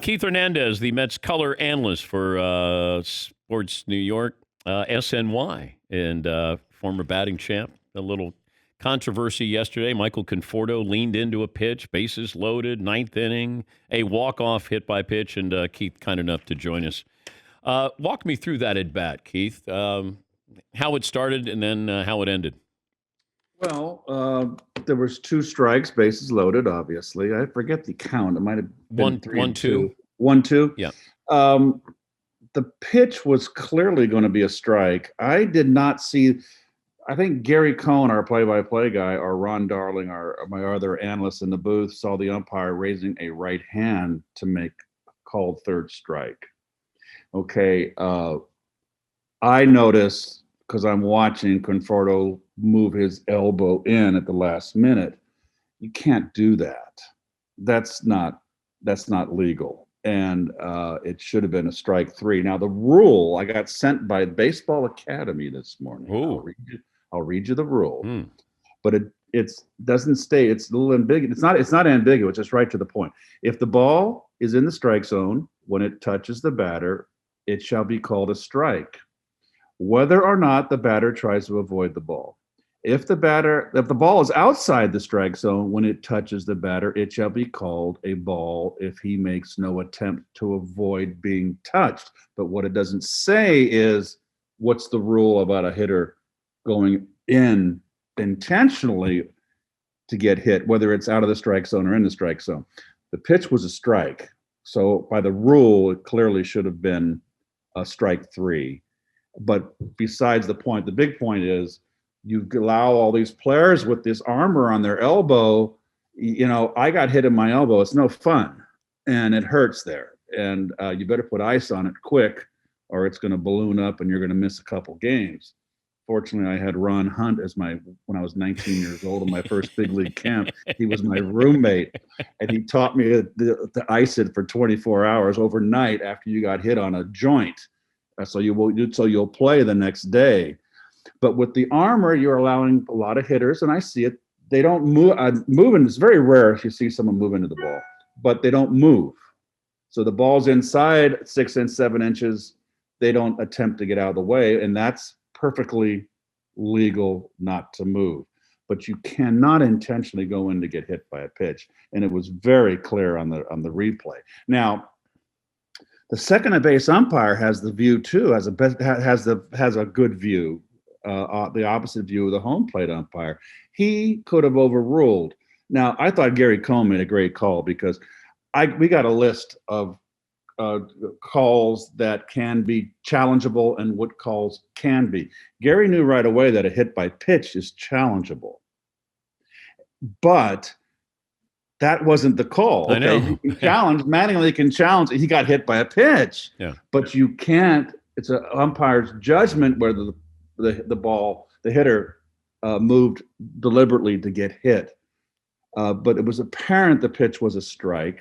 Keith Hernandez, the Mets color analyst for Sports New York, SNY, and former batting champ. A little controversy yesterday. Michael Conforto leaned into a pitch, bases loaded, ninth inning, a walk-off hit by pitch, and Keith kind enough to join us. Walk me through that at bat, Keith. How it started and then how it ended. Well, there was 2 strikes, bases loaded, obviously. I forget the count. It might have been 1-2. 1-2? Yeah. The pitch was clearly going to be a strike. I did not see – I think Gary Cohn, our play-by-play guy, or Ron Darling, my other analyst in the booth, saw the umpire raising a right hand to make a called third strike. Okay. I noticed – because I'm watching Conforto move his elbow in at the last minute. You can't do that. That's not legal. And it should have been a strike 3. Now, the rule I got sent by Baseball Academy this morning. I'll read you the rule. But it doesn't state, it's a little ambiguous. It's not ambiguous, it's right to the point. If the ball is in the strike zone, when it touches the batter, it shall be called a strike, whether or not the batter tries to avoid the ball. If the ball is outside the strike zone, when it touches the batter, it shall be called a ball if he makes no attempt to avoid being touched. But what it doesn't say is what's the rule about a hitter going in intentionally to get hit, whether it's out of the strike zone or in the strike zone. The pitch was a strike. So by the rule, it clearly should have been a strike 3. But besides the point, the big point is you allow all these players with this armor on their elbow. You know, I got hit in my elbow. It's no fun, and it hurts there. And you better put ice on it quick, or it's going to balloon up and you're going to miss a couple games. Fortunately, I had Ron Hunt when I was 19 years old in my first big league camp. He was my roommate, and he taught me to ice it for 24 hours overnight after you got hit on a joint. So you'll play the next day. But with the armor, you're allowing a lot of hitters, and I see it. They don't move. Moving is very rare if you see someone move into the ball, but they don't move. So the ball's inside 6 and 7 inches. They don't attempt to get out of the way, and that's perfectly legal not to move. But you cannot intentionally go in to get hit by a pitch, and it was very clear on the replay. Now, the second base umpire has the view too, has a good view, the opposite view of the home plate umpire. He could have overruled. Now, I thought Gary Cohn made a great call because we got a list of calls that can be challengeable and what calls can be. Gary knew right away that a hit by pitch is challengeable, but that wasn't the call. Okay? I know. You can challenge. Mattingly can challenge. He got hit by a pitch. Yeah. But you can't. It's an umpire's judgment whether the hitter moved deliberately to get hit. But it was apparent the pitch was a strike.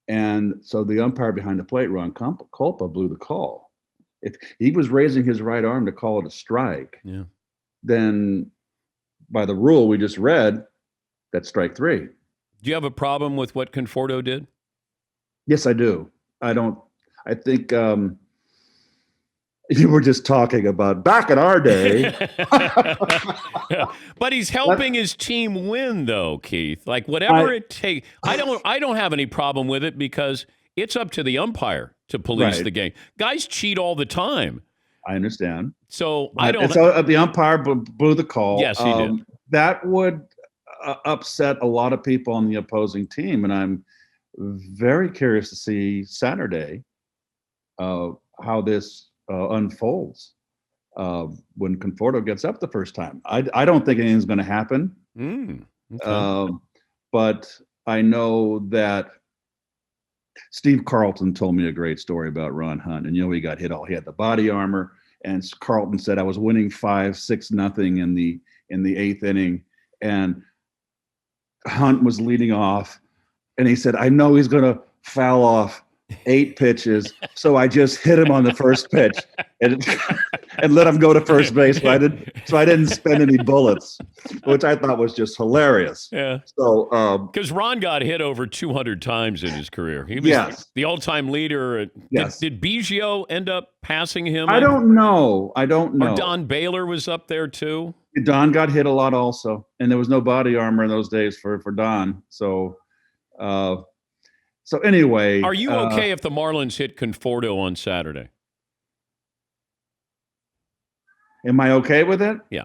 And so the umpire behind the plate, Ron Culpa, blew the call. If he was raising his right arm to call it a strike, then by the rule we just read, that's strike 3. Do you have a problem with what Conforto did? Yes, I do. I think you were just talking about back in our day. But he's helping his team win, though, Keith. Like whatever it takes. I don't have any problem with it because it's up to the umpire to police the game. Guys cheat all the time. I understand. So the umpire blew the call. Yes, he did. That would upset a lot of people on the opposing team, and I'm very curious to see Saturday how this unfolds when Conforto gets up the first time. I don't think anything's going to happen, but I know that Steve Carlton told me a great story about Ron Hunt, and he got hit he had the body armor, and Carlton said I was winning 5-6-0 in the 8th inning, and Hunt was leading off, and he said, I know he's going to foul off 8 pitches. So I just hit him on the first pitch and and let him go to first base. So I didn't spend any bullets, which I thought was just hilarious. Yeah. So Because Ron got hit over 200 times in his career. He was the all-time leader. Yes. Did Biggio end up passing him? I don't know. Or Don Baylor was up there too? Don got hit a lot also, and there was no body armor in those days for Don. So anyway. Are you okay if the Marlins hit Conforto on Saturday? Am I okay with it? Yeah.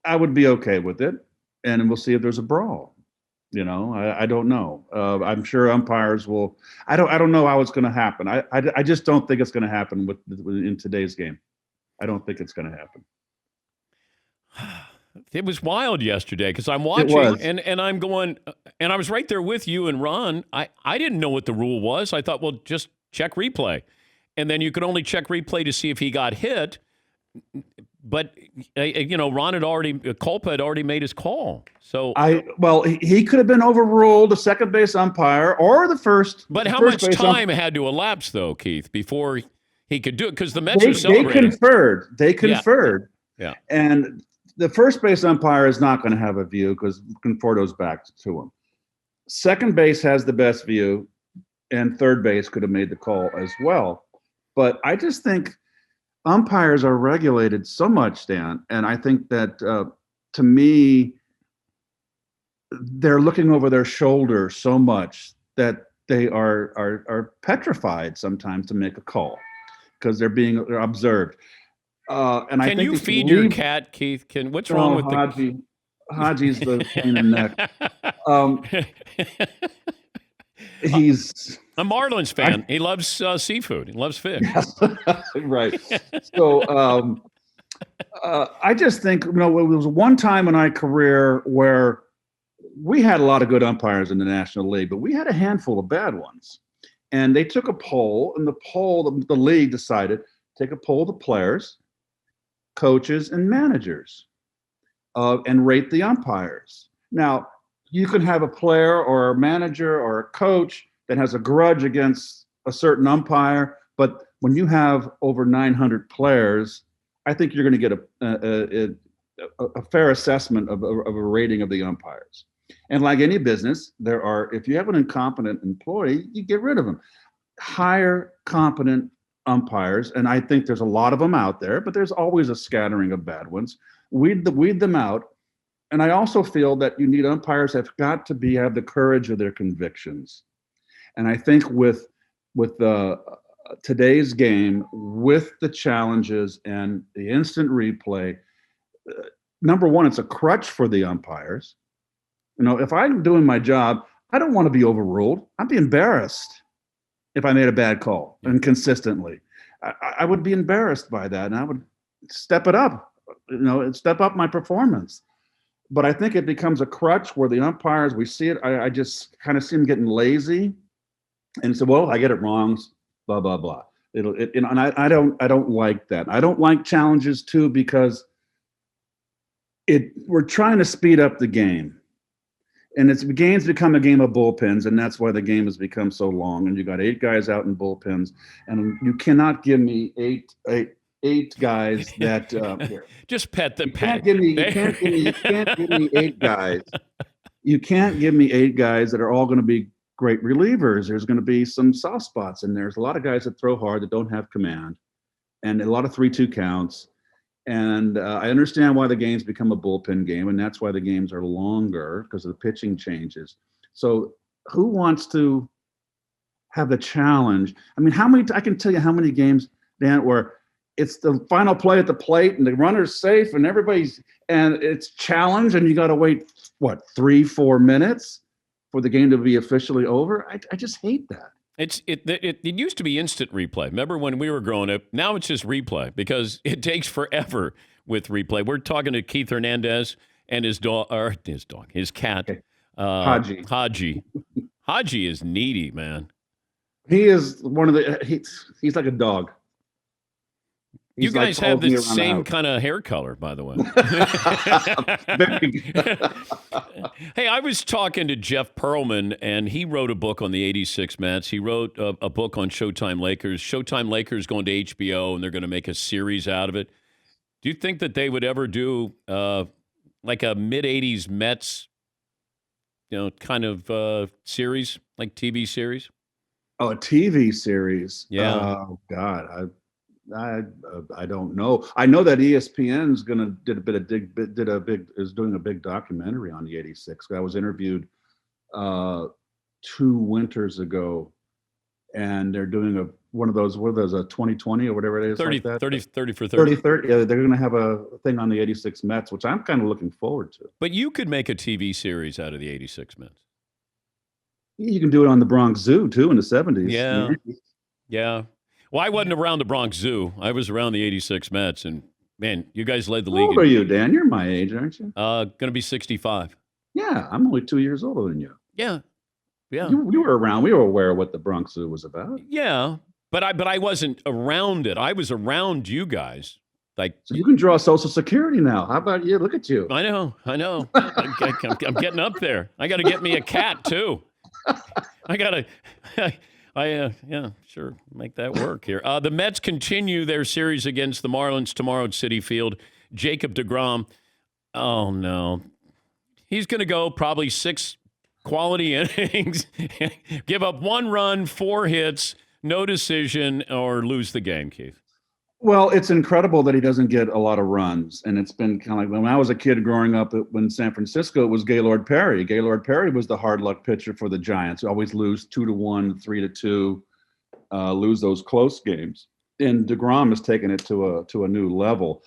I would be okay with it, and we'll see if there's a brawl. I don't know. I'm sure umpires will. I don't know how it's going to happen. I just don't think it's going to happen in today's game. I don't think it's going to happen. It was wild yesterday because I'm watching and I'm going, and I was right there with you and Ron. I didn't know what the rule was. I thought, well, just check replay. And then you could only check replay to see if he got hit. But, Ron Culpa had already made his call. So he could have been overruled, the second base umpire or the first. But how much time had to elapse, though, Keith, before he could do it? Because the Mets are celebrating. They conferred. Yeah. And the first base umpire is not going to have a view because Conforto's back to him. Second base has the best view, and third base could have made the call as well. But I just think umpires are regulated so much, Dan, and I think that to me, they're looking over their shoulder so much that they are petrified sometimes to make a call because they're observed. And can you feed your cat, Keith? What's wrong with Haji's the pain in the neck. He's a Marlins fan. He loves seafood. He loves fish. Yes. Right. So I just think there was one time in my career where we had a lot of good umpires in the National League, but we had a handful of bad ones. And they took a poll, and the league decided take a poll of the players, coaches, and managers, and rate the umpires. Now, you can have a player or a manager or a coach that has a grudge against a certain umpire, but when you have over 900 players, I think you're going to get a fair assessment of a rating of the umpires. And like any business, if you have an incompetent employee, you get rid of them. Hire competent umpires, and I think there's a lot of them out there, but there's always a scattering of bad ones. Weed them out. And I also feel that you need umpires have got to have the courage of their convictions. And I think with today's game, with the challenges and the instant replay, number one, it's a crutch for the umpires. If I'm doing my job, I don't want to be overruled. I'd be embarrassed if I made a bad call inconsistently. I would be embarrassed by that, and I would step it up, step up my performance. But I think it becomes a crutch where the umpires, we see it. I just kind of see them getting lazy, and so, well, I get it wrong, blah blah blah. And I don't like that. I don't like challenges too because we're trying to speed up the game, and the game's become a game of bullpens, and that's why the game has become so long. And you got 8 guys out in bullpens, and you cannot give me eight guys that just pet the pet. You can't give me 8 guys. You can't give me 8 guys that are all going to be great relievers. There's going to be some soft spots, and there's a lot of guys that throw hard that don't have command, and a lot of 3-2 counts. And I understand why the game's become a bullpen game, and that's why the games are longer because of the pitching changes. So who wants to have the challenge? I mean, I can tell you how many games, Dan, where it's the final play at the plate and the runner's safe and it's challenged, and you got to wait, 3-4 minutes for the game to be officially over? I just hate that. It used to be instant replay. Remember when we were growing up? Now it's just replay because it takes forever with replay. We're talking to Keith Hernandez and his cat, Haji. Haji is needy, man. He is one of he's like a dog. You He's like guys have following me the around the same house. kind of hair color, by the way. Very good. Hey, I was talking to Jeff Pearlman, and he wrote a book on the 86 Mets. He wrote a book on Showtime Lakers. Showtime Lakers going to HBO, and they're going to make a series out of it. Do you think that they would ever do like a mid-'80s Mets, kind of series, like TV series? Oh, a TV series. Yeah. Oh God, I don't know. I know that ESPN's is doing a big documentary on the '86. I was interviewed 2 winters ago, and they're doing one of those, a 2020 or whatever it is, 30, like that. 30 for 30, 30. 30. Yeah, they're going to have a thing on the '86 Mets, which I'm kind of looking forward to. But you could make a TV series out of the 86 Mets. You can do it on the Bronx Zoo too in the '70s. Yeah. Yeah. Well, I wasn't around the Bronx Zoo. I was around the 86 Mets, and, man, you guys led the How league. old are you, Dan? You're my age, aren't you? Going to be 65. Yeah, I'm only 2 years older than you. Yeah. Yeah. You were around. We were aware of what the Bronx Zoo was about. Yeah. But I wasn't around it. I was around you guys. Like, So you can draw Social Security now. How about you? Look at you. I know. I'm getting up there. I got to get me a cat, too. I got to... yeah, sure. Make that work here. The Mets continue their series against the Marlins tomorrow at Citi Field. Jacob deGrom, oh, no. He's going to go probably 6 quality innings, give up 1 run, 4 hits, no decision, or lose the game, Keith. Well, it's incredible that he doesn't get a lot of runs. And it's been kind of like when I was a kid growing up in San Francisco, it was Gaylord Perry. Gaylord Perry was the hard luck pitcher for the Giants. Always lose 2-1, 3-2, lose those close games. And deGrom has taken it to a new level.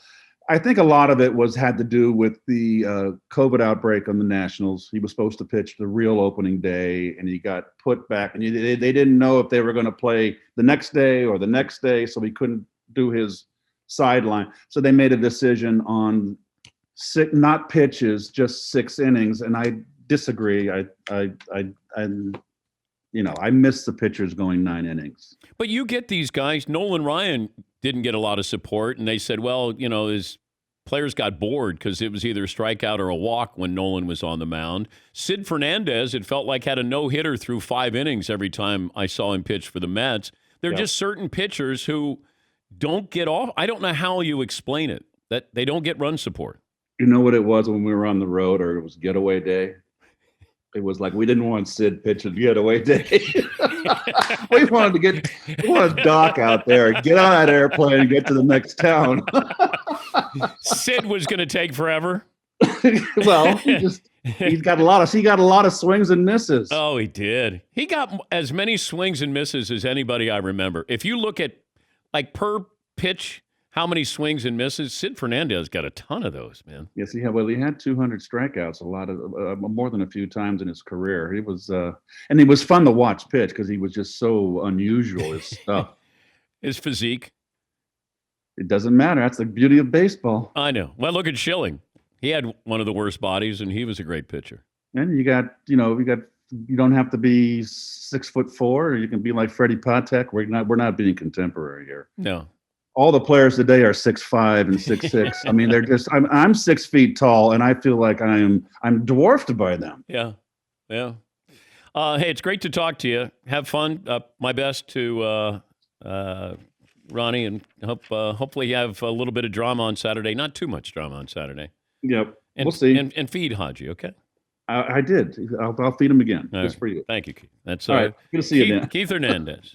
I think a lot of it had to do with the COVID outbreak on the Nationals. He was supposed to pitch the real opening day, and he got put back. And they didn't know if they were going to play the next day or the next day, so he couldn't do his sideline. So they made a decision on not pitches, just 6 innings. And I disagree. I miss the pitchers going 9 innings. But you get these guys. Nolan Ryan didn't get a lot of support, and they said, well, his players got bored because it was either a strikeout or a walk when Nolan was on the mound. Sid Fernandez, it felt like, had a no-hitter through 5 innings every time I saw him pitch for the Mets. There are just certain pitchers who don't get off. I don't know how you explain it, that they don't get run support. You know what it was when we were on the road, or it was getaway day? It was like we didn't want Sid pitching getaway day. we wanted Doc out there, get on that airplane and get to the next town. Sid was going to take forever. Well, he got a lot of swings and misses. Oh, he did. He got as many swings and misses as anybody I remember. If you look at like per pitch, how many swings and misses? Sid Fernandez got a ton of those, man. Yes, he had 200 strikeouts, a lot of more than a few times in his career. He was, and he was fun to watch pitch because he was just so unusual. His stuff, his physique. It doesn't matter. That's the beauty of baseball. I know. Well, look at Schilling. He had one of the worst bodies, and he was a great pitcher. And you don't have to be 6'4", or you can be like Freddie Patek. We're not being contemporary here. No. All the players today are 6'5" and 6'6". I mean, they're just. I'm 6 feet tall, and I feel like I'm dwarfed by them. Yeah, yeah. Hey, it's great to talk to you. Have fun. My best to Ronnie, and hopefully you have a little bit of drama on Saturday. Not too much drama on Saturday. Yep. And, we'll see. And feed Haji, okay? I did. I'll feed him again. All just right. for you. Thank you, Keith. That's all right. Good to see you, Dan. Keith Hernandez.